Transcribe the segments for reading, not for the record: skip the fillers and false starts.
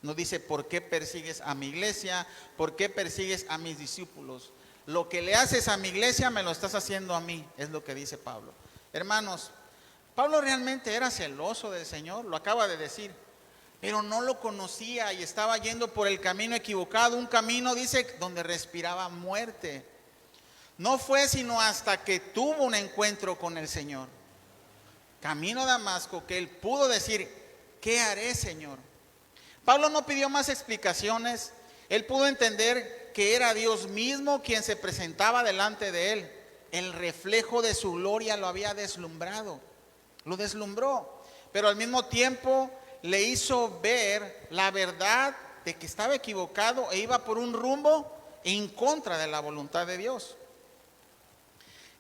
No dice, ¿por qué persigues a mi iglesia? ¿Por qué persigues a mis discípulos? Lo que le haces a mi iglesia me lo estás haciendo a mí, es lo que dice Pablo. Hermanos, Pablo realmente era celoso del Señor, lo acaba de decir, pero no lo conocía y estaba yendo por el camino equivocado, un camino, dice, donde respiraba muerte. No fue sino hasta que tuvo un encuentro con el Señor, camino a Damasco, que él pudo decir, ¿qué haré, Señor? Pablo no pidió más explicaciones, él pudo entender que era Dios mismo quien se presentaba delante de él. El reflejo de su gloria lo había deslumbrado, lo deslumbró, pero al mismo tiempo le hizo ver la verdad de que estaba equivocado e iba por un rumbo en contra de la voluntad de Dios.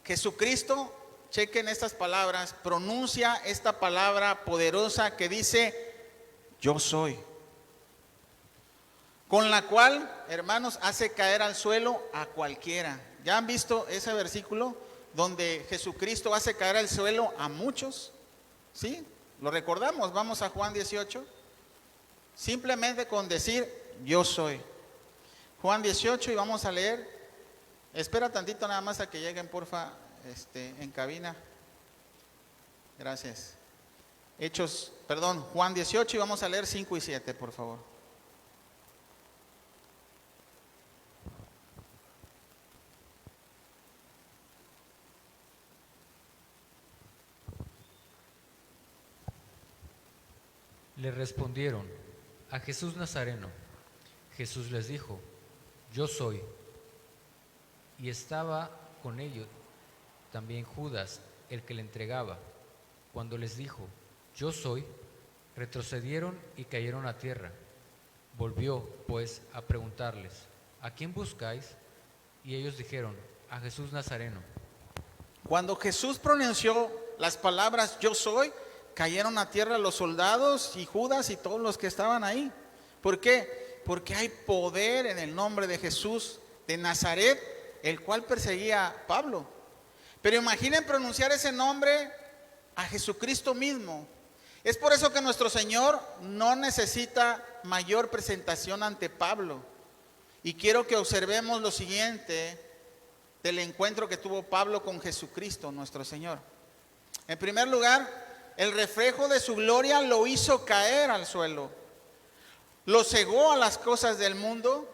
Jesucristo, chequen estas palabras, pronuncia esta palabra poderosa que dice, yo soy, con la cual, hermanos, hace caer al suelo a cualquiera. ¿Ya han visto ese versículo donde Jesucristo hace caer al suelo a muchos? ¿Sí? ¿Lo recordamos? Vamos a Juan 18. Simplemente con decir, yo soy. Juan 18 y vamos a leer. Espera tantito nada más a que lleguen, porfa, en cabina. Gracias. Juan 18 y vamos a leer 5 y 7, por favor. Le respondieron, a Jesús Nazareno. Jesús les dijo, yo soy. Y estaba con ellos también Judas, el que le entregaba. Cuando les dijo, yo soy, retrocedieron y cayeron a tierra. Volvió, pues, a preguntarles, ¿a quién buscáis? Y ellos dijeron, a Jesús Nazareno. Cuando Jesús pronunció las palabras yo soy, cayeron a tierra los soldados y Judas y todos los que estaban ahí. ¿Por qué? Porque hay poder en el nombre de Jesús de Nazaret, el cual perseguía a Pablo. Pero imaginen pronunciar ese nombre a Jesucristo mismo. Es por eso que nuestro Señor no necesita mayor presentación ante Pablo. Y quiero que observemos lo siguiente del encuentro que tuvo Pablo con Jesucristo, nuestro Señor. En primer lugar, el reflejo de su gloria lo hizo caer al suelo, lo cegó a las cosas del mundo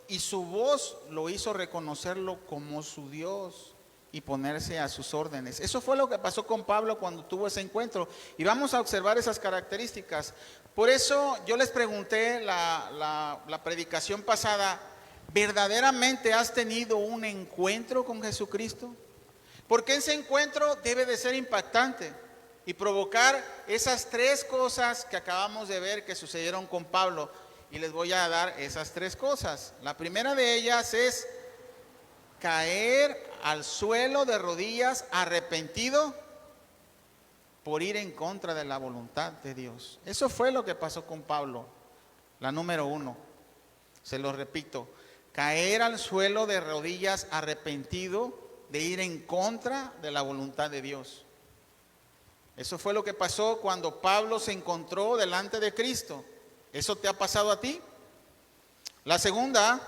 y su voz lo hizo reconocerlo como su Dios y ponerse a sus órdenes. Eso fue lo que pasó con Pablo cuando tuvo ese encuentro y vamos a observar esas características. Por eso yo les pregunté la predicación pasada, ¿verdaderamente has tenido un encuentro con Jesucristo? Porque ese encuentro debe de ser impactante y provocar esas tres cosas que acabamos de ver que sucedieron con Pablo. Y les voy a dar esas tres cosas. La primera de ellas es caer al suelo de rodillas arrepentido por ir en contra de la voluntad de Dios. Eso fue lo que pasó con Pablo. La número 1, se lo repito, caer al suelo de rodillas arrepentido de ir en contra de la voluntad de Dios. Eso fue lo que pasó cuando Pablo se encontró delante de Cristo. ¿Eso te ha pasado a ti? La segunda,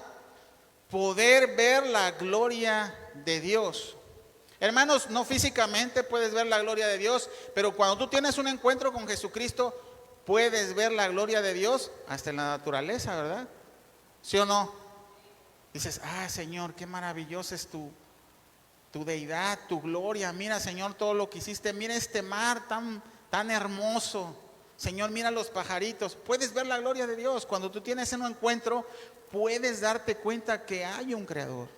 poder ver la gloria de Dios. Hermanos, no físicamente puedes ver la gloria de Dios, pero cuando tú tienes un encuentro con Jesucristo, puedes ver la gloria de Dios hasta en la naturaleza, ¿verdad? ¿Sí o no? Dices, Señor, qué maravillosa es tu deidad, tu gloria. Mira, Señor, todo lo que hiciste. Mira este mar tan hermoso. Señor, mira los pajaritos. Puedes ver la gloria de Dios. Cuando tú tienes un encuentro, puedes darte cuenta que hay un creador.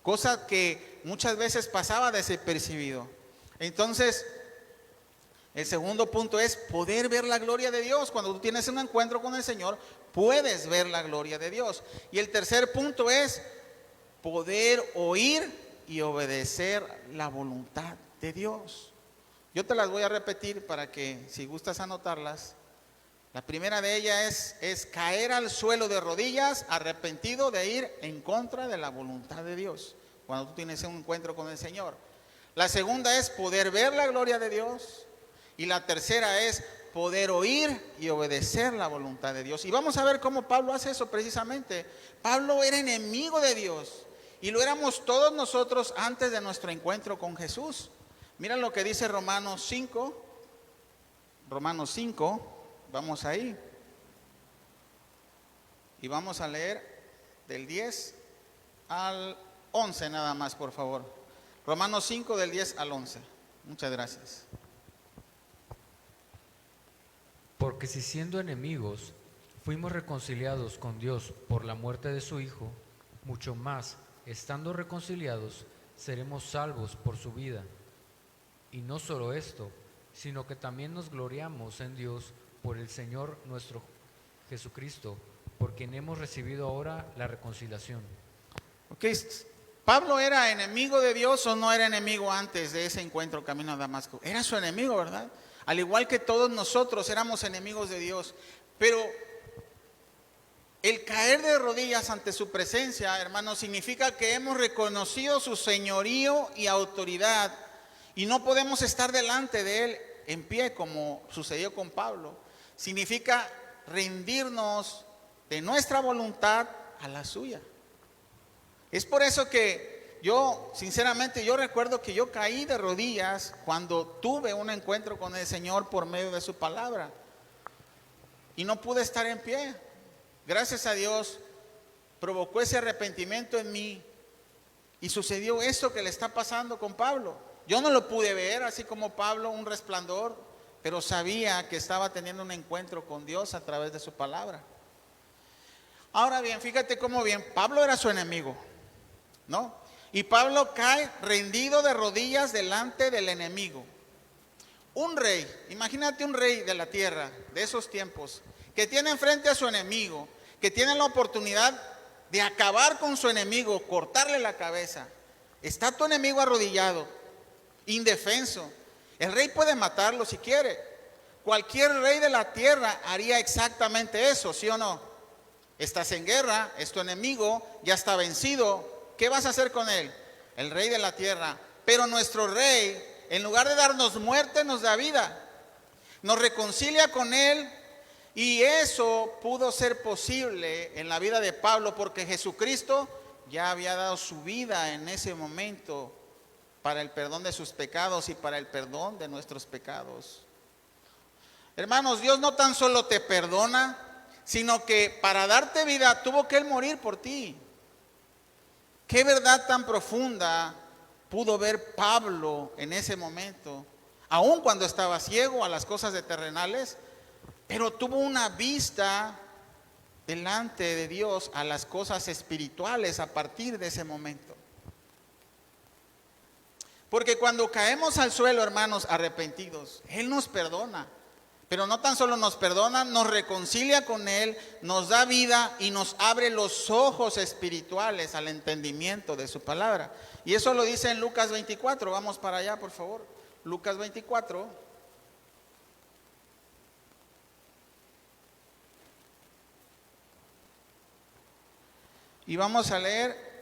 Cosa que muchas veces pasaba desapercibido. Entonces, el segundo punto es poder ver la gloria de Dios. Cuando tú tienes un encuentro con el Señor, puedes ver la gloria de Dios. Y el tercer punto es poder oír y obedecer la voluntad de Dios. Yo te las voy a repetir para que, si gustas anotarlas. La primera de ellas es caer al suelo de rodillas arrepentido de ir en contra de la voluntad de Dios cuando tú tienes un encuentro con el Señor. La segunda es poder ver la gloria de Dios. Y la tercera es poder oír y obedecer la voluntad de Dios. Y vamos a ver cómo Pablo hace eso precisamente. Pablo era enemigo de Dios y lo éramos todos nosotros antes de nuestro encuentro con Jesús. Mira lo que dice Romanos 5. Romanos 5, vamos ahí. Y vamos a leer del 10 al 11 nada más, por favor. Romanos 5 del 10 al 11. Muchas gracias. Porque si siendo enemigos fuimos reconciliados con Dios por la muerte de su Hijo, mucho más, estando reconciliados, seremos salvos por su vida. Y no solo esto, sino que también nos gloriamos en Dios por el Señor nuestro Jesucristo, por quien hemos recibido ahora la reconciliación. Ok, ¿Pablo era enemigo de Dios o no era enemigo antes de ese encuentro camino a Damasco? Era su enemigo, ¿verdad? Al igual que todos nosotros éramos enemigos de Dios. Pero el caer de rodillas ante su presencia, hermanos, significa que hemos reconocido su señorío y autoridad. Y no podemos estar delante de Él en pie como sucedió con Pablo. Significa rendirnos de nuestra voluntad a la suya. Es por eso que yo, sinceramente, yo recuerdo que yo caí de rodillas cuando tuve un encuentro con el Señor por medio de su palabra. Y no pude estar en pie. Gracias a Dios, provocó ese arrepentimiento en mí. Y sucedió esto que le está pasando con Pablo. Yo no lo pude ver, así como Pablo, un resplandor, pero sabía que estaba teniendo un encuentro con Dios a través de su palabra. Ahora bien, fíjate cómo bien, Pablo era su enemigo, ¿no? Y Pablo cae rendido de rodillas delante del enemigo. Un rey, imagínate un rey de la tierra, de esos tiempos, que tiene enfrente a su enemigo, que tiene la oportunidad de acabar con su enemigo, cortarle la cabeza. Está tu enemigo arrodillado, indefenso. El rey puede matarlo si quiere. Cualquier rey de la tierra haría exactamente eso, ¿sí o no? Estás en guerra, es tu enemigo, ya está vencido. ¿Qué vas a hacer con él? El rey de la tierra. Pero nuestro rey, en lugar de darnos muerte, nos da vida. Nos reconcilia con él. Y eso pudo ser posible en la vida de Pablo porque Jesucristo ya había dado su vida en ese momento para el perdón de sus pecados y para el perdón de nuestros pecados. Hermanos, Dios no tan solo te perdona, sino que para darte vida tuvo que Él morir por ti. ¿Qué verdad tan profunda pudo ver Pablo en ese momento? Aun cuando estaba ciego a las cosas de terrenales, pero tuvo una vista delante de Dios a las cosas espirituales a partir de ese momento. Porque cuando caemos al suelo, hermanos, arrepentidos, Él nos perdona. Pero no tan solo nos perdona, nos reconcilia con Él, nos da vida y nos abre los ojos espirituales al entendimiento de su palabra. Y eso lo dice en Lucas 24. Vamos para allá, por favor. Lucas 24. Y vamos a leer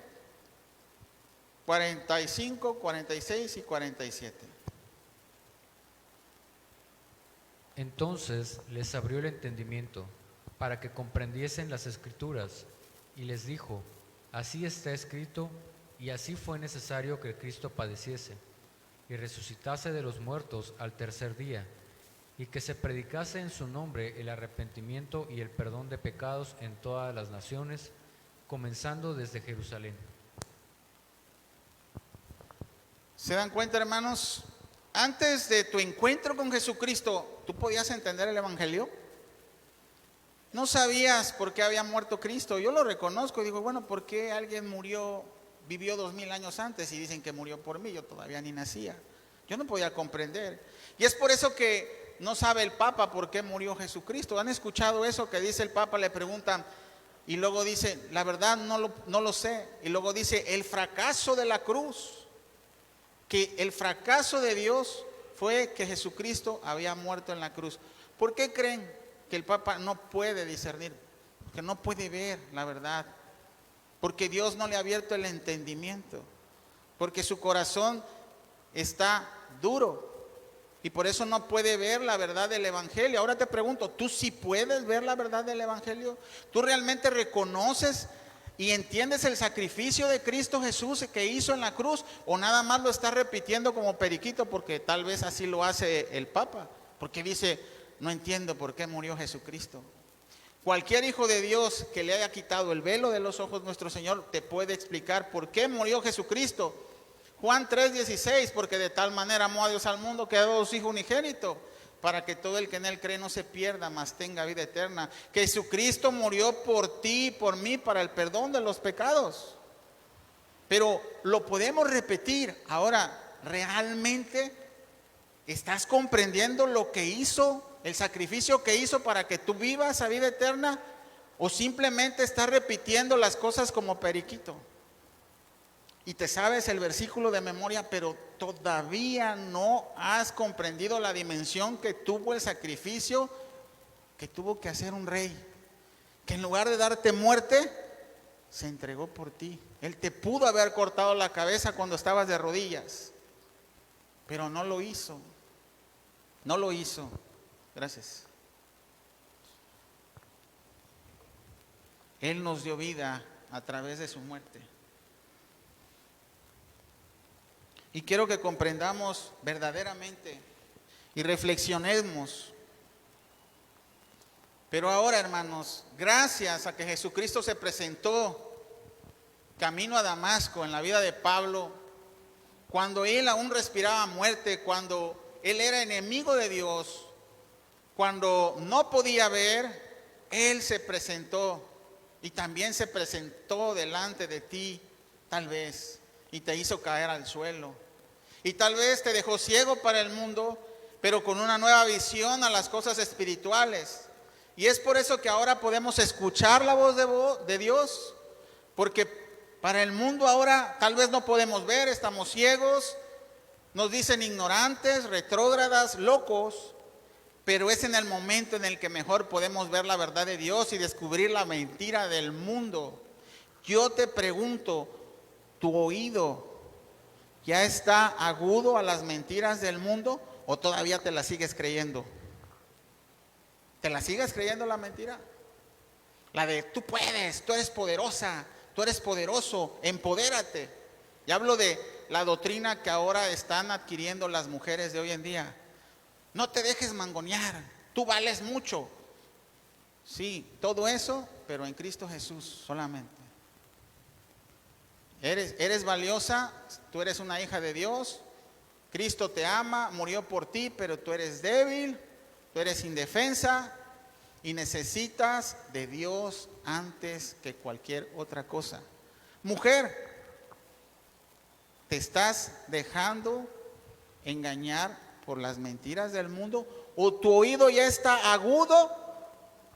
45, 46 y 47. Entonces les abrió el entendimiento para que comprendiesen las Escrituras y les dijo: así está escrito y así fue necesario que Cristo padeciese y resucitase de los muertos al tercer día, y que se predicase en su nombre el arrepentimiento y el perdón de pecados en todas las naciones, comenzando desde Jerusalén. ¿Se dan cuenta, hermanos? Antes de tu encuentro con Jesucristo, ¿tú podías entender el Evangelio? No sabías por qué había muerto Cristo. Yo lo reconozco y digo, bueno, ¿por qué alguien vivió 2000 años antes y dicen que murió por mí? Yo todavía ni nacía. Yo no podía comprender. Y es por eso que no sabe el Papa por qué murió Jesucristo. ¿Han escuchado eso que dice el Papa? Le preguntan y luego dice, la verdad no lo sé. Y luego dice, el fracaso de la cruz. Que el fracaso de Dios fue que Jesucristo había muerto en la cruz. ¿Por qué creen que el Papa no puede discernir? Que no puede ver la verdad. Porque Dios no le ha abierto el entendimiento. Porque su corazón está duro. Y por eso no puede ver la verdad del Evangelio. Ahora te pregunto, ¿tú sí puedes ver la verdad del Evangelio? ¿Tú realmente reconoces y entiendes el sacrificio de Cristo Jesús que hizo en la cruz? ¿O nada más lo estás repitiendo como periquito porque tal vez así lo hace el Papa? Porque dice, no entiendo por qué murió Jesucristo. Cualquier hijo de Dios que le haya quitado el velo de los ojos nuestro Señor te puede explicar por qué murió Jesucristo. Juan 3:16, porque de tal manera amó a Dios al mundo que ha dado a su Hijo unigénito, para que todo el que en Él cree no se pierda, mas tenga vida eterna. Que Jesucristo murió por ti y por mí para el perdón de los pecados. Pero lo podemos repetir. Ahora, ¿realmente estás comprendiendo lo que hizo, el sacrificio que hizo para que tú vivas a vida eterna? ¿O simplemente estás repitiendo las cosas como periquito? Y te sabes el versículo de memoria, pero todavía no has comprendido la dimensión que tuvo el sacrificio que tuvo que hacer un rey, que en lugar de darte muerte, se entregó por ti. Él te pudo haber cortado la cabeza cuando estabas de rodillas, pero no lo hizo. No lo hizo. Gracias. Él nos dio vida a través de su muerte. Y quiero que comprendamos verdaderamente y reflexionemos. Pero ahora, hermanos, gracias a que Jesucristo se presentó camino a Damasco en la vida de Pablo, cuando él aún respiraba muerte, cuando él era enemigo de Dios, cuando no podía ver, él se presentó y también se presentó delante de ti, tal vez, y te hizo caer al suelo. Y tal vez te dejó ciego para el mundo, pero con una nueva visión a las cosas espirituales. Y es por eso que ahora podemos escuchar la voz de Dios, porque para el mundo ahora tal vez no podemos ver, estamos ciegos, nos dicen ignorantes, retrógradas, locos, pero es en el momento en el que mejor podemos ver la verdad de Dios y descubrir la mentira del mundo. Yo te pregunto, ¿tu oído ya está agudo a las mentiras del mundo o todavía te las sigues creyendo? ¿Te la sigues creyendo la mentira? La de tú puedes, tú eres poderosa, tú eres poderoso, empodérate. Y hablo de la doctrina que ahora están adquiriendo las mujeres de hoy en día. No te dejes mangonear, tú vales mucho. Sí, todo eso, pero en Cristo Jesús solamente. Eres valiosa, tú eres una hija de Dios, Cristo te ama, murió por ti, pero tú eres débil, tú eres indefensa y necesitas de Dios antes que cualquier otra cosa. Mujer, ¿te estás dejando engañar por las mentiras del mundo? ¿O tu oído ya está agudo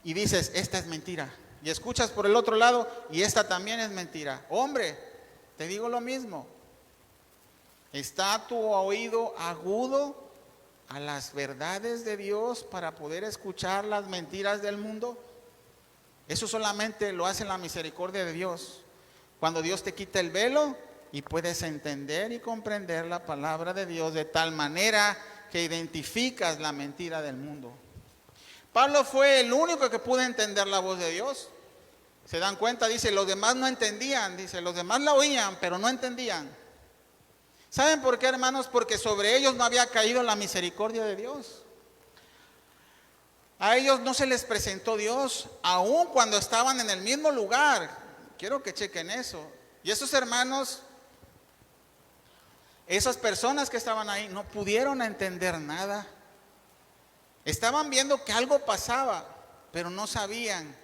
y dices, esta es mentira? Y escuchas por el otro lado y esta también es mentira. Hombre, te digo lo mismo. ¿Está tu oído agudo a las verdades de Dios para poder escuchar las mentiras del mundo? Eso solamente lo hace la misericordia de Dios. Cuando Dios te quita el velo y puedes entender y comprender la palabra de Dios de tal manera que identificas la mentira del mundo. Pablo fue el único que pudo entender la voz de Dios. ¿Se dan cuenta? Dice, los demás no entendían. Dice, los demás la oían, pero no entendían. ¿Saben por qué, hermanos? Porque sobre ellos no había caído la misericordia de Dios. A ellos no se les presentó Dios, aun cuando estaban en el mismo lugar. Quiero que chequen eso. Y esos hermanos, esas personas que estaban ahí, no pudieron entender nada. Estaban viendo que algo pasaba, pero no sabían.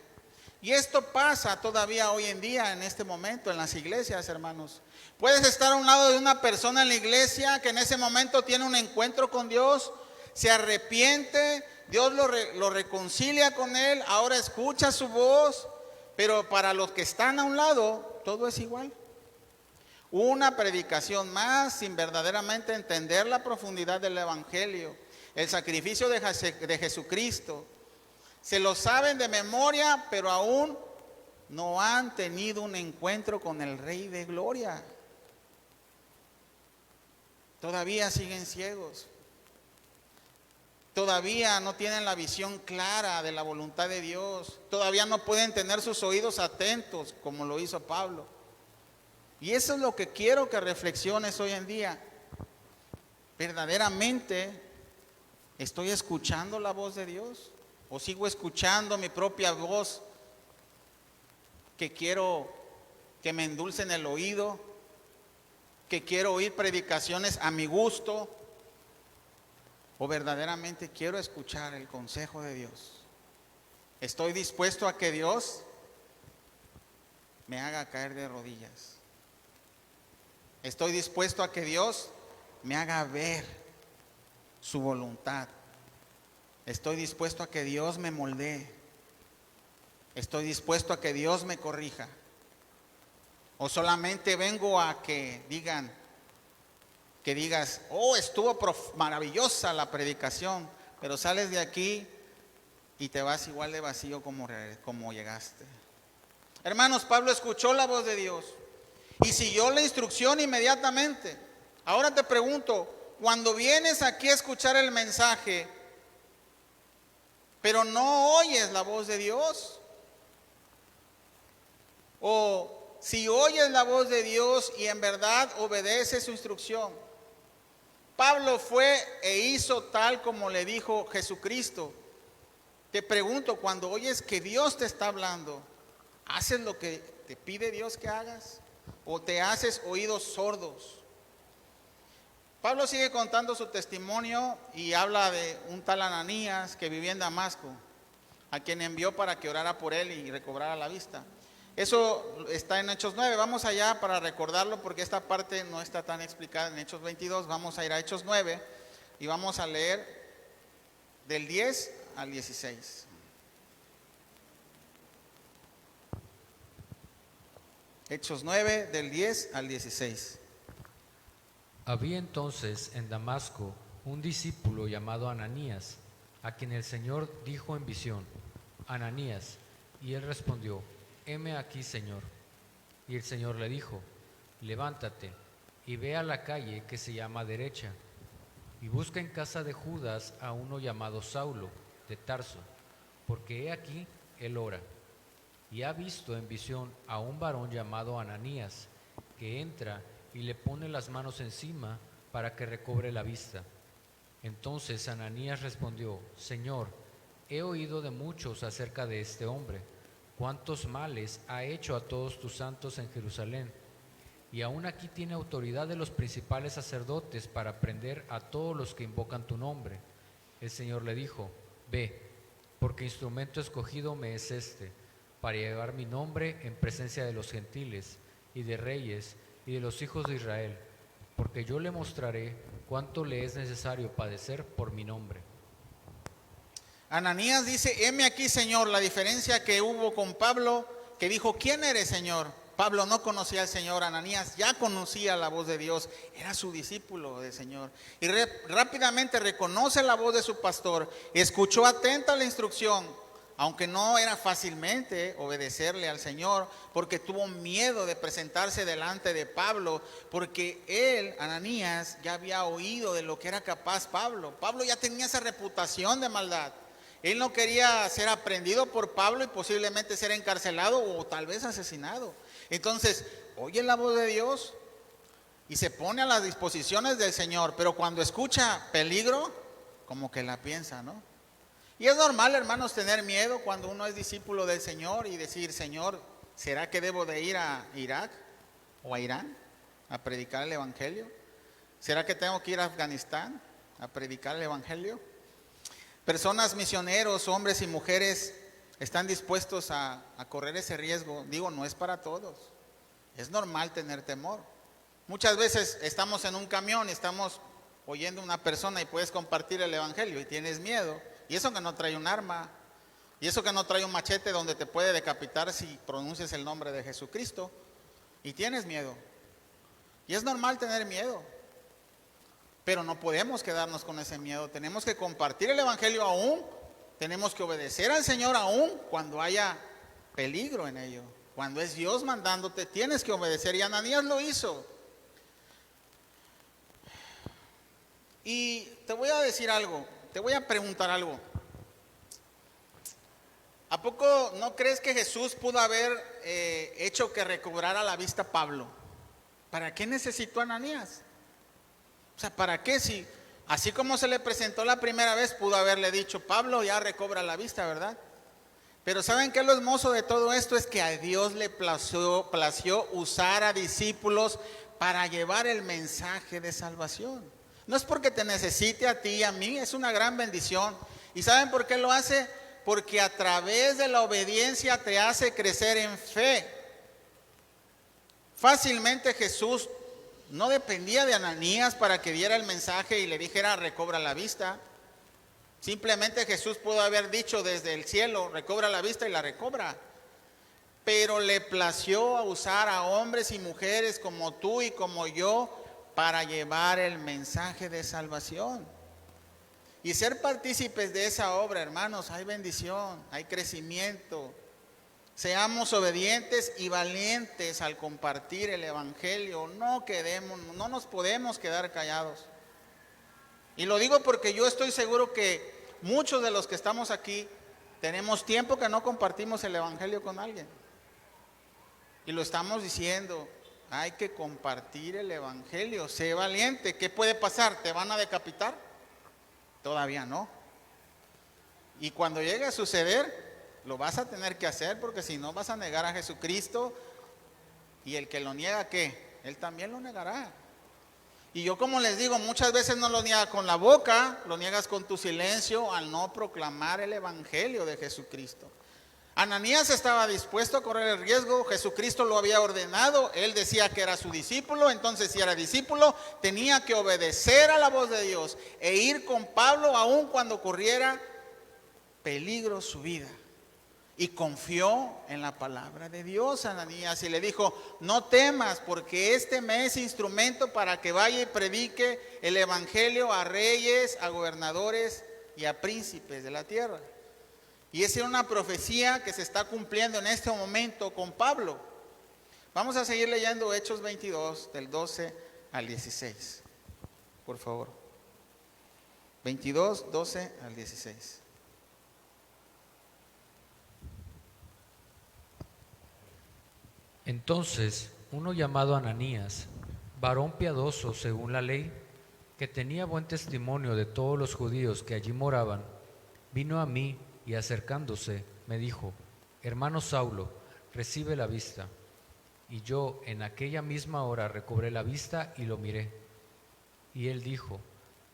Y esto pasa todavía hoy en día, en este momento, en las iglesias, hermanos. Puedes estar a un lado de una persona en la iglesia que en ese momento tiene un encuentro con Dios, se arrepiente, Dios lo reconcilia con él, ahora escucha su voz, pero para los que están a un lado, todo es igual. Una predicación más sin verdaderamente entender la profundidad del evangelio, el sacrificio de Jesucristo. Se lo saben de memoria, pero aún no han tenido un encuentro con el Rey de Gloria. Todavía siguen ciegos. todavía no tienen la visión clara de la voluntad de Dios, todavía no pueden tener sus oídos atentos como lo hizo Pablo. Y eso es lo que quiero que reflexiones hoy en día. ¿Verdaderamente estoy escuchando la voz de Dios? ¿O sigo escuchando mi propia voz que quiero que me endulcen el oído? ¿Que quiero oír predicaciones a mi gusto? ¿O verdaderamente quiero escuchar el consejo de Dios? ¿Estoy dispuesto a que Dios me haga caer de rodillas? ¿Estoy dispuesto a que Dios me haga ver su voluntad? ¿Estoy dispuesto a que Dios me moldee? ¿Estoy dispuesto a que Dios me corrija? ¿O solamente vengo a que digas, oh, estuvo maravillosa la predicación, pero sales de aquí y te vas igual de vacío como llegaste? Hermanos, Pablo escuchó la voz de Dios y siguió la instrucción inmediatamente. Ahora te pregunto, cuando vienes aquí a escuchar el mensaje, pero no oyes la voz de Dios, o si oyes la voz de Dios y en verdad obedeces su instrucción, Pablo fue e hizo tal como le dijo Jesucristo. Te pregunto, cuando oyes que Dios te está hablando, ¿haces lo que te pide Dios que hagas? ¿O te haces oídos sordos? Pablo sigue contando su testimonio y habla de un tal Ananías que vivía en Damasco, a quien envió para que orara por él y recobrara la vista. Eso está en Hechos 9. Vamos allá para recordarlo porque esta parte no está tan explicada en Hechos 22. Vamos a ir a Hechos 9 y vamos a leer del 10 al 16. Hechos 9 del 10 al 16. Había entonces en Damasco un discípulo llamado Ananías, a quien el Señor dijo en visión, Ananías, y él respondió, heme aquí, Señor. Y el Señor le dijo, levántate y ve a la calle que se llama Derecha, y busca en casa de Judas a uno llamado Saulo, de Tarso, porque he aquí él ora. Y ha visto en visión a un varón llamado Ananías, que entra y le pone las manos encima para que recobre la vista. Entonces Ananías respondió, Señor, he oído de muchos acerca de este hombre, cuántos males ha hecho a todos tus santos en Jerusalén, y aún aquí tiene autoridad de los principales sacerdotes para prender a todos los que invocan tu nombre. El Señor le dijo, ve, porque instrumento escogido me es este, para llevar mi nombre en presencia de los gentiles y de reyes y de los hijos de Israel, porque yo le mostraré cuánto le es necesario padecer por mi nombre. Ananías dice, heme aquí, Señor. La diferencia que hubo con Pablo, que dijo, ¿quién eres, Señor? Pablo no conocía al Señor, Ananías ya conocía la voz de Dios, era su discípulo del Señor. Y rápidamente reconoce la voz de su pastor, escuchó atenta la instrucción, aunque no era fácilmente obedecerle al Señor, porque tuvo miedo de presentarse delante de Pablo, porque él, Ananías, ya había oído de lo que era capaz Pablo. Pablo ya tenía esa reputación de maldad. Él no quería ser aprendido por Pablo y posiblemente ser encarcelado o tal vez asesinado. Entonces, oye la voz de Dios y se pone a las disposiciones del Señor, pero cuando escucha peligro, como que la piensa, ¿no? Y es normal, hermanos, tener miedo cuando uno es discípulo del Señor y decir, Señor, ¿será que debo de ir a Irak o a Irán a predicar el Evangelio? ¿Será que tengo que ir a Afganistán a predicar el Evangelio? Personas, misioneros, hombres y mujeres están dispuestos a correr ese riesgo. Digo, no es para todos. Es normal tener temor. Muchas veces estamos en un camión y estamos oyendo a una persona y puedes compartir el Evangelio y tienes miedo. Y eso que no trae un arma, y eso que no trae un machete donde te puede decapitar si pronuncias el nombre de Jesucristo, y tienes miedo. Y es normal tener miedo, pero no podemos quedarnos con ese miedo. Tenemos que compartir el Evangelio aún, tenemos que obedecer al Señor aún cuando haya peligro en ello. Cuando es Dios mandándote, tienes que obedecer, y Ananías lo hizo. Y te voy a decir algo. te voy a preguntar algo. ¿A poco no crees que Jesús pudo haber hecho que recobrara la vista a Pablo? ¿Para qué necesitó a Ananías? O sea, ¿para qué? Si así como se le presentó la primera vez, pudo haberle dicho, Pablo, ya recobra la vista, ¿verdad? Pero ¿saben qué es lo hermoso de todo esto? Es que a Dios le plació usar a discípulos para llevar el mensaje de salvación. No es porque te necesite a ti y a mí, es una gran bendición. ¿Y saben por qué lo hace? Porque a través de la obediencia te hace crecer en fe. Fácilmente Jesús no dependía de Ananías para que diera el mensaje y le dijera, recobra la vista. Simplemente Jesús pudo haber dicho desde el cielo, recobra la vista, y la recobra. Pero le plació a usar a hombres y mujeres como tú y como yo para llevar el mensaje de salvación. Y ser partícipes de esa obra, hermanos, hay bendición, hay crecimiento. Seamos obedientes y valientes al compartir el evangelio. No nos podemos quedar callados. Y lo digo porque yo estoy seguro que muchos de los que estamos aquí tenemos tiempo que no compartimos el evangelio con alguien. Y lo estamos diciendo, hay que compartir el evangelio. Sé valiente. ¿Qué puede pasar? ¿Te van a decapitar? Todavía no. Y cuando llegue a suceder, lo vas a tener que hacer, porque si no vas a negar a Jesucristo, y el que lo niega, ¿qué? Él también lo negará. Y yo, como les digo, muchas veces no lo niegas con la boca, lo niegas con tu silencio al no proclamar el evangelio de Jesucristo. Ananías estaba dispuesto a correr el riesgo, Jesucristo lo había ordenado, él decía que era su discípulo, entonces si era discípulo tenía que obedecer a la voz de Dios e ir con Pablo aun cuando corriera peligro su vida. Y confió en la palabra de Dios, Ananías, y le dijo, no temas, porque este me es instrumento para que vaya y predique el evangelio a reyes, a gobernadores y a príncipes de la tierra. Y esa era una profecía que se está cumpliendo en este momento con Pablo. Vamos a seguir leyendo Hechos 22, del 12 al 16, por favor. 22, 12 al 16. Entonces, uno llamado Ananías, varón piadoso según la ley, que tenía buen testimonio de todos los judíos que allí moraban, vino a mí y acercándose me dijo, hermano Saulo, recibe la vista. Y yo en aquella misma hora recobré la vista y lo miré. Y él dijo,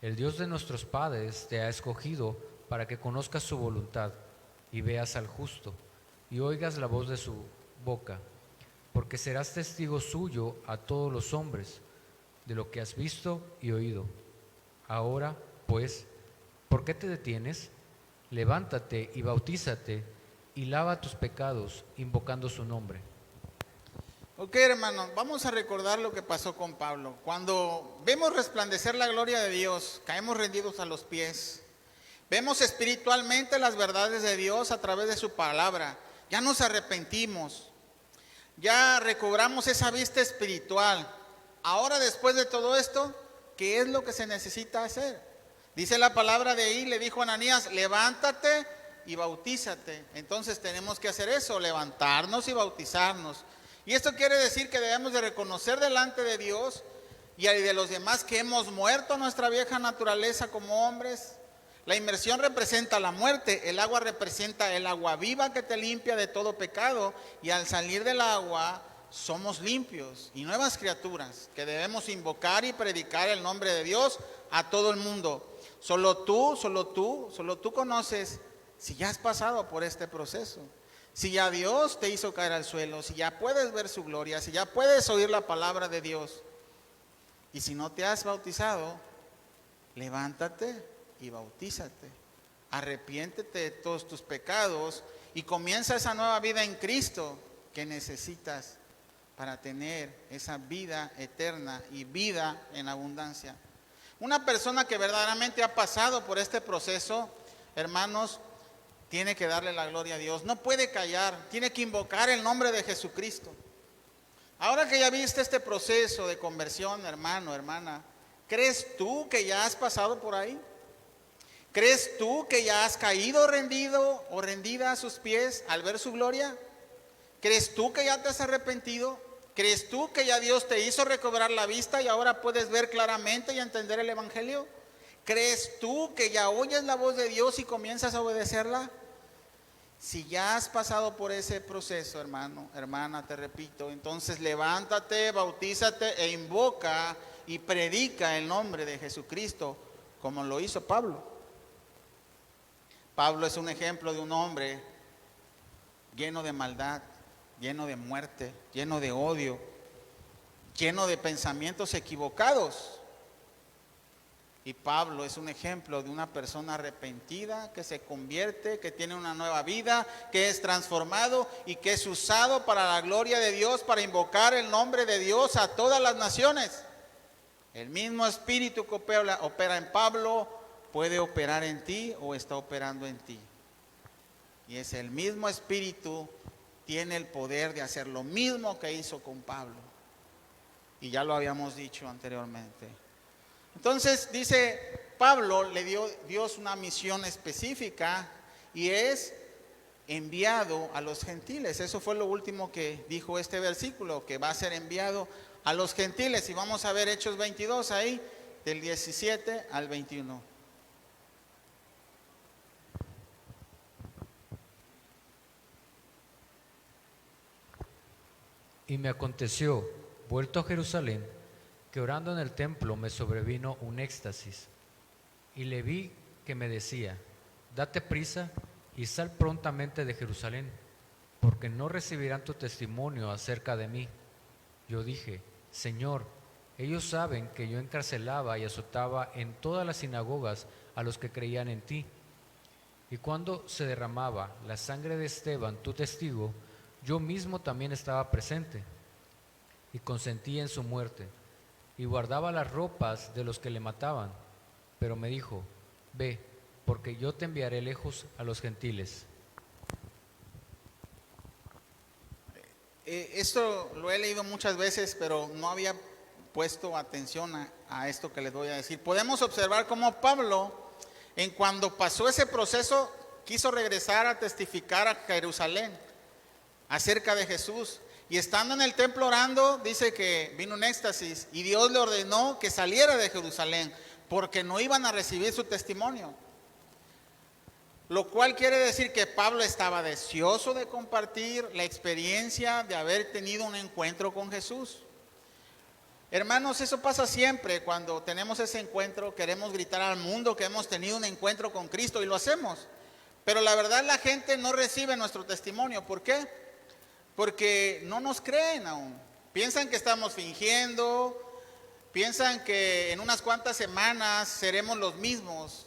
el Dios de nuestros padres te ha escogido para que conozcas su voluntad y veas al justo y oigas la voz de su boca, porque serás testigo suyo a todos los hombres de lo que has visto y oído. Ahora, pues, ¿por qué te detienes? Levántate y bautízate y lava tus pecados invocando su nombre. Ok, hermanos, vamos a recordar lo que pasó con Pablo. Cuando vemos resplandecer la gloria de Dios, caemos rendidos a los pies. Vemos espiritualmente las verdades de Dios a través de su palabra. Ya nos arrepentimos. Ya recobramos esa vista espiritual. Ahora, después de todo esto, ¿qué es lo que se necesita hacer? Dice la palabra de ahí, le dijo a Ananías, levántate y bautízate. Entonces tenemos que hacer eso, levantarnos y bautizarnos. Y esto quiere decir que debemos de reconocer delante de Dios y de los demás que hemos muerto a nuestra vieja naturaleza como hombres. La inmersión representa la muerte, el agua representa el agua viva que te limpia de todo pecado, y al salir del agua somos limpios y nuevas criaturas que debemos invocar y predicar el nombre de Dios a todo el mundo. Solo tú conoces si ya has pasado por este proceso, si ya Dios te hizo caer al suelo, si ya puedes ver su gloria, si ya puedes oír la palabra de Dios. Y si no te has bautizado, levántate y bautízate, arrepiéntete de todos tus pecados y comienza esa nueva vida en Cristo que necesitas para tener esa vida eterna y vida en abundancia. Una persona que verdaderamente ha pasado por este proceso, hermanos, tiene que darle la gloria a Dios, no puede callar, tiene que invocar el nombre de Jesucristo. Ahora que ya viste este proceso de conversión, hermano, hermana, ¿crees tú que ya has pasado por ahí? ¿Crees tú que ya has caído rendido o rendida a sus pies al ver su gloria? ¿Crees tú que ya te has arrepentido? ¿Crees tú que ya Dios te hizo recobrar la vista y ahora puedes ver claramente y entender el Evangelio? ¿Crees tú que ya oyes la voz de Dios y comienzas a obedecerla? Si ya has pasado por ese proceso, hermano, hermana, te repito, entonces levántate, bautízate e invoca y predica el nombre de Jesucristo, como lo hizo Pablo. Pablo es un ejemplo de un hombre lleno de maldad, lleno de muerte, lleno de odio, lleno de pensamientos equivocados. Y Pablo es un ejemplo de una persona arrepentida que se convierte, que tiene una nueva vida, que es transformado y que es usado para la gloria de Dios, para invocar el nombre de Dios a todas las naciones. El mismo espíritu que opera en Pablo puede operar en ti o está operando en ti. Y es el mismo espíritu, tiene el poder de hacer lo mismo que hizo con Pablo. Y ya lo habíamos dicho anteriormente. Entonces dice Pablo, le dio Dios una misión específica y es enviado a los gentiles. Eso fue lo último que dijo este versículo, que va a ser enviado a los gentiles. Y vamos a ver Hechos 22 ahí, del 17 al 21. Y me aconteció, vuelto a Jerusalén, que orando en el templo me sobrevino un éxtasis, y le vi que me decía: date prisa y sal prontamente de Jerusalén, porque no recibirán tu testimonio acerca de mí. Yo dije: Señor, ellos saben que yo encarcelaba y azotaba en todas las sinagogas a los que creían en ti. Y cuando se derramaba la sangre de Esteban, tu testigo, yo mismo también estaba presente, y consentí en su muerte, y guardaba las ropas de los que le mataban. Pero me dijo: ve, porque yo te enviaré lejos a los gentiles. Esto lo he leído muchas veces, pero no había puesto atención a esto que les voy a decir. Podemos observar cómo Pablo, en cuando pasó ese proceso, quiso regresar a testificar a Jerusalén acerca de Jesús. Y estando en el templo orando, dice que vino un éxtasis y Dios le ordenó que saliera de Jerusalén porque no iban a recibir su testimonio. Lo cual quiere decir que Pablo estaba deseoso de compartir la experiencia de haber tenido un encuentro con Jesús. Hermanos, eso pasa siempre cuando tenemos ese encuentro, queremos gritar al mundo que hemos tenido un encuentro con Cristo y lo hacemos. Pero la verdad la gente no recibe nuestro testimonio. ¿Por qué? Porque no nos creen aún. Piensan que estamos fingiendo, piensan que en unas cuantas semanas seremos los mismos.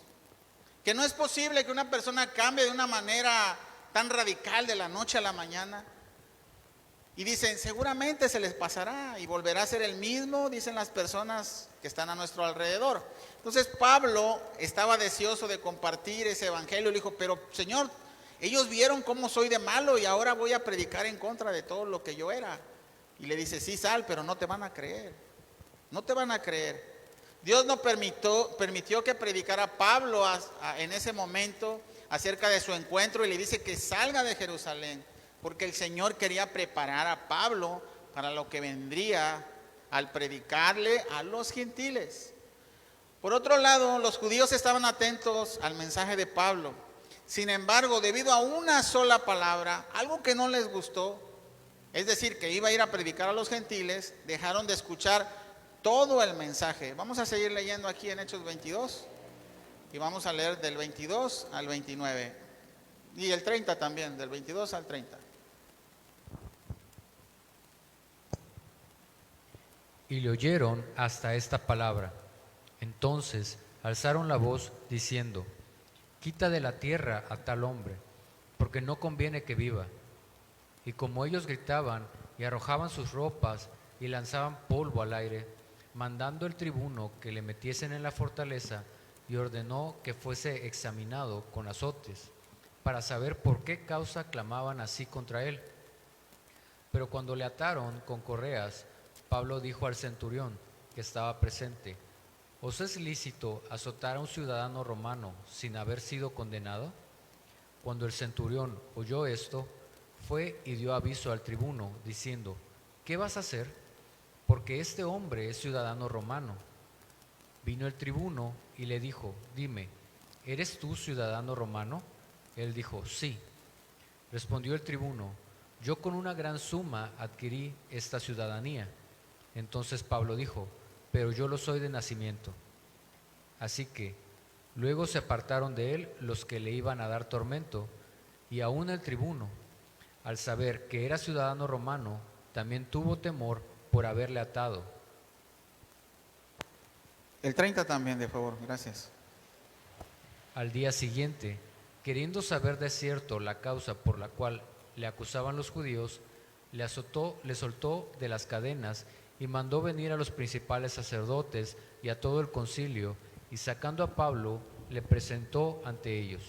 Que no es posible que una persona cambie de una manera tan radical de la noche a la mañana. Y dicen, seguramente se les pasará y volverá a ser el mismo, dicen las personas que están a nuestro alrededor. Entonces Pablo estaba deseoso de compartir ese evangelio y le dijo: pero Señor, ellos vieron cómo soy de malo y ahora voy a predicar en contra de todo lo que yo era. Y le dice: sí, sal, pero no te van a creer. No te van a creer. Dios no permitió que predicara Pablo en ese momento acerca de su encuentro y le dice que salga de Jerusalén, porque el Señor quería preparar a Pablo para lo que vendría al predicarle a los gentiles. Por otro lado, los judíos estaban atentos al mensaje de Pablo. Sin embargo, debido a una sola palabra, algo que no les gustó, es decir, que iba a ir a predicar a los gentiles, dejaron de escuchar todo el mensaje. Vamos a seguir leyendo aquí en Hechos 22 y vamos a leer del 22 al 29 y el 30 también, del 22 al 30. Y le oyeron hasta esta palabra. Entonces alzaron la voz diciendo: quita de la tierra a tal hombre, porque no conviene que viva. Y como ellos gritaban y arrojaban sus ropas y lanzaban polvo al aire, mandando el tribuno que le metiesen en la fortaleza, y ordenó que fuese examinado con azotes, para saber por qué causa clamaban así contra él. Pero cuando le ataron con correas, Pablo dijo al centurión que estaba presente: ¿os es lícito azotar a un ciudadano romano sin haber sido condenado? Cuando el centurión oyó esto, fue y dio aviso al tribuno, diciendo: ¿qué vas a hacer? Porque este hombre es ciudadano romano. Vino el tribuno y le dijo: dime, ¿eres tú ciudadano romano? Él dijo: sí. Respondió el tribuno: yo con una gran suma adquirí esta ciudadanía. Entonces Pablo dijo: pero yo lo soy de nacimiento. Así que luego se apartaron de él los que le iban a dar tormento, y aún el tribuno, al saber que era ciudadano romano, también tuvo temor por haberle atado. El 30 también, de favor, gracias. Al día siguiente, queriendo saber de cierto la causa por la cual le acusaban los judíos, le azotó, le soltó de las cadenas y mandó venir a los principales sacerdotes y a todo el concilio, y sacando a Pablo, le presentó ante ellos.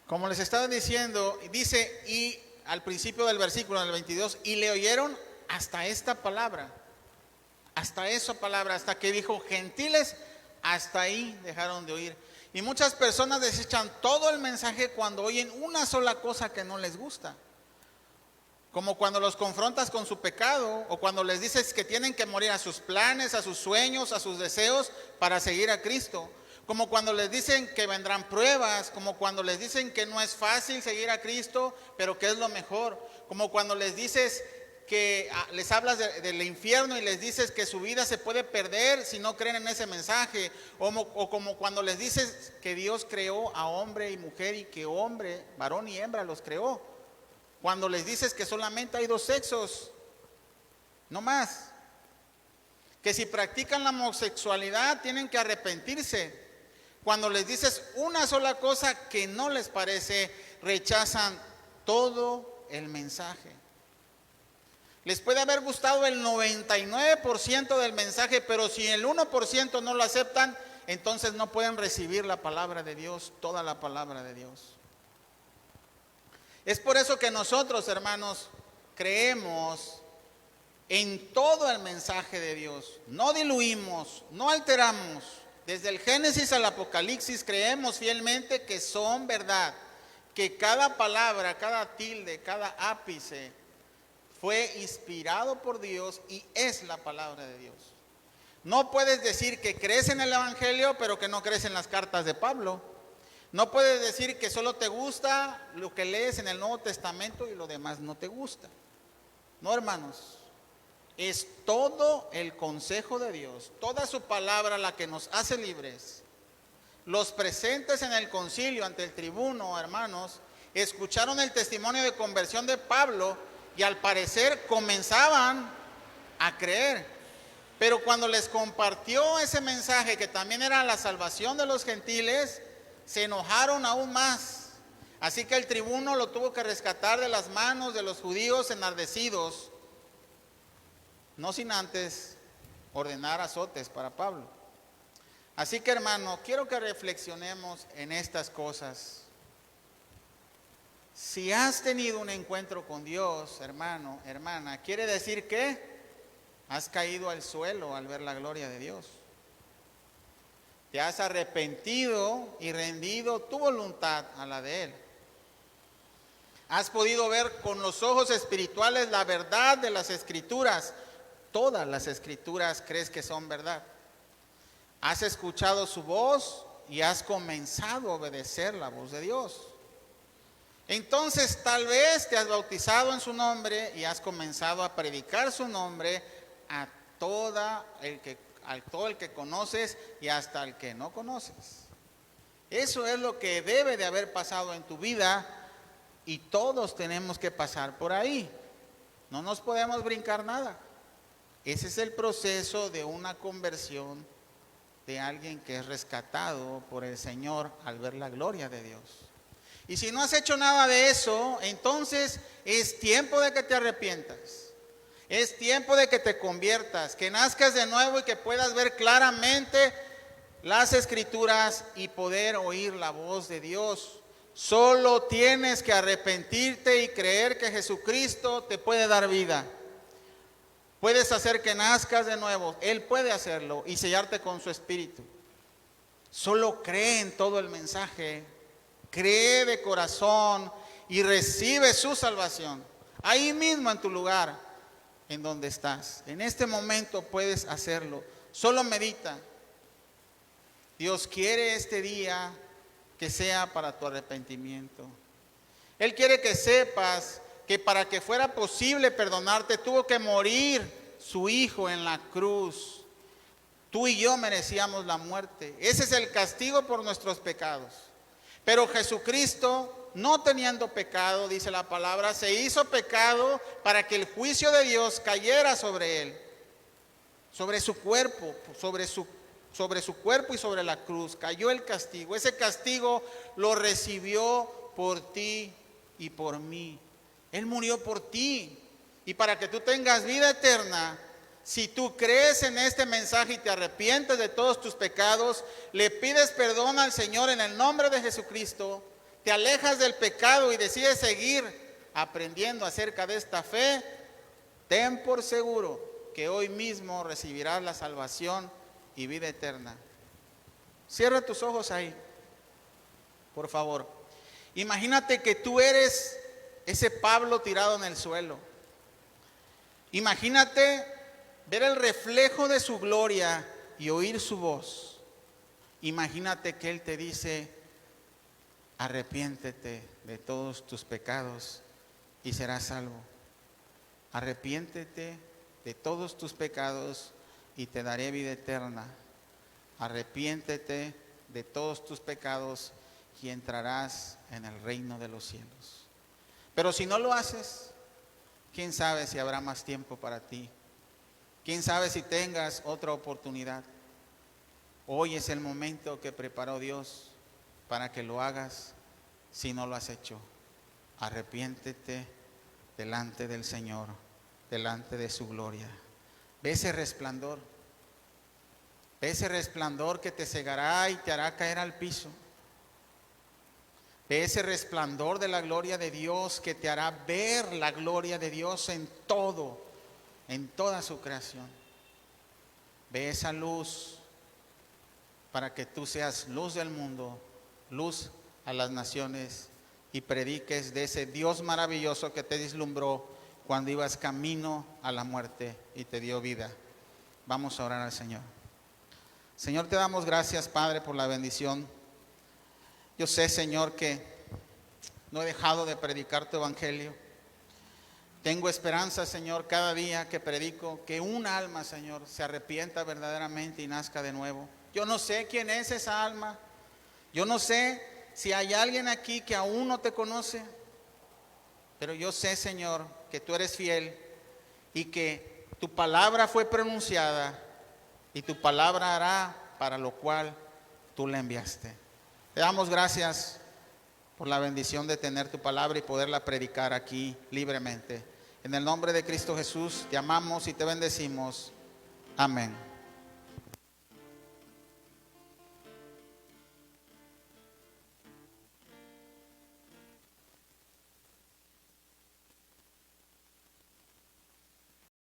Como les estaba diciendo, dice, y al principio del versículo, en el 22, y le oyeron hasta esta palabra, hasta esa palabra, hasta que dijo gentiles, hasta ahí dejaron de oír. Y muchas personas desechan todo el mensaje cuando oyen una sola cosa que no les gusta. Como cuando los confrontas con su pecado, o cuando les dices que tienen que morir a sus planes, a sus sueños, a sus deseos para seguir a Cristo. Como cuando les dicen que vendrán pruebas, como cuando les dicen que no es fácil seguir a Cristo, pero que es lo mejor. Como cuando les dices que les hablas del infierno y les dices que su vida se puede perder si no creen en ese mensaje. O como cuando les dices que Dios creó a hombre y mujer y que hombre, varón y hembra los creó. Cuando les dices que solamente hay dos sexos, no más. Que si practican la homosexualidad tienen que arrepentirse. Cuando les dices una sola cosa que no les parece, rechazan todo el mensaje. Les puede haber gustado el 99% del mensaje, pero si el 1% no lo aceptan, entonces no pueden recibir la palabra de Dios, toda la palabra de Dios. Es por eso que nosotros, hermanos, creemos en todo el mensaje de Dios. No diluimos, no alteramos. Desde el Génesis al Apocalipsis creemos fielmente que son verdad, que cada palabra, cada tilde, cada ápice fue inspirado por Dios y es la palabra de Dios. No puedes decir que crees en el Evangelio, pero que no crees en las cartas de Pablo. No puedes decir que solo te gusta lo que lees en el Nuevo Testamento y lo demás no te gusta. No, hermanos. Es todo el consejo de Dios, toda su palabra la que nos hace libres. Los presentes en el concilio ante el tribuno, hermanos, escucharon el testimonio de conversión de Pablo y al parecer comenzaban a creer. Pero cuando les compartió ese mensaje que también era la salvación de los gentiles, se enojaron aún más. Así que el tribuno lo tuvo que rescatar de las manos de los judíos enardecidos, no sin antes ordenar azotes para Pablo. Así que, hermano, quiero que reflexionemos en estas cosas. Si has tenido un encuentro con Dios, hermano, hermana, quiere decir que has caído al suelo al ver la gloria de Dios. Te has arrepentido y rendido tu voluntad a la de Él. Has podido ver con los ojos espirituales la verdad de las Escrituras. Todas las Escrituras crees que son verdad. Has escuchado su voz y has comenzado a obedecer la voz de Dios. Entonces tal vez te has bautizado en su nombre y has comenzado a predicar su nombre a todo el que conoces y hasta el que no conoces. Eso es lo que debe de haber pasado en tu vida y todos tenemos que pasar por ahí. No nos podemos brincar nada. Ese es el proceso de una conversión de alguien que es rescatado por el Señor al ver la gloria de Dios. Y si no has hecho nada de eso, entonces es tiempo de que te arrepientas. Es tiempo de que te conviertas, que nazcas de nuevo y que puedas ver claramente las Escrituras y poder oír la voz de Dios. Solo tienes que arrepentirte y creer que Jesucristo te puede dar vida. Puedes hacer que nazcas de nuevo. Él puede hacerlo y sellarte con su espíritu. Solo cree en todo el mensaje. Cree de corazón y recibe su salvación. Ahí mismo en tu lugar, en donde estás. En este momento puedes hacerlo. Solo medita. Dios quiere este día que sea para tu arrepentimiento. Él quiere que sepas que para que fuera posible perdonarte, tuvo que morir su Hijo en la cruz. Tú y yo merecíamos la muerte. Ese es el castigo por nuestros pecados. Pero Jesucristo, no teniendo pecado, dice la palabra, se hizo pecado para que el juicio de Dios cayera sobre él, sobre su cuerpo, sobre su cuerpo y sobre la cruz. Cayó el castigo. Ese castigo lo recibió por ti y por mí. Él murió por ti. Y para que tú tengas vida eterna, si tú crees en este mensaje y te arrepientes de todos tus pecados, le pides perdón al Señor en el nombre de Jesucristo, te alejas del pecado y decides seguir aprendiendo acerca de esta fe, ten por seguro que hoy mismo recibirás la salvación y vida eterna. Cierra tus ojos ahí, por favor. Imagínate que tú eres ese Pablo tirado en el suelo. Imagínate ver el reflejo de su gloria y oír su voz. Imagínate que Él te dice: arrepiéntete de todos tus pecados y serás salvo. Arrepiéntete de todos tus pecados y te daré vida eterna. Arrepiéntete de todos tus pecados y entrarás en el reino de los cielos. Pero si no lo haces, quién sabe si habrá más tiempo para ti. Quién sabe si tengas otra oportunidad. Hoy es el momento que preparó Dios para que lo hagas. Si no lo has hecho, arrepiéntete delante del Señor, delante de su gloria. Ve ese resplandor. Ve ese resplandor que te cegará y te hará caer al piso. Ve ese resplandor de la gloria de Dios que te hará ver la gloria de Dios en todo, en toda su creación. Ve esa luz para que tú seas luz del mundo, luz a las naciones, y prediques de ese Dios maravilloso que te deslumbró cuando ibas camino a la muerte y te dio vida. Vamos a orar al Señor. Señor, te damos gracias, Padre, por la bendición. Yo sé, Señor, que no he dejado de predicar tu evangelio. Tengo esperanza, Señor, cada día que predico, que un alma, Señor, se arrepienta verdaderamente y nazca de nuevo. Yo no sé quién es esa alma. Yo no sé si hay alguien aquí que aún no te conoce. Pero yo sé, Señor, que tú eres fiel y que tu palabra fue pronunciada y tu palabra hará para lo cual tú la enviaste. Te damos gracias por la bendición de tener tu palabra y poderla predicar aquí libremente. En el nombre de Cristo Jesús te amamos y te bendecimos. Amén.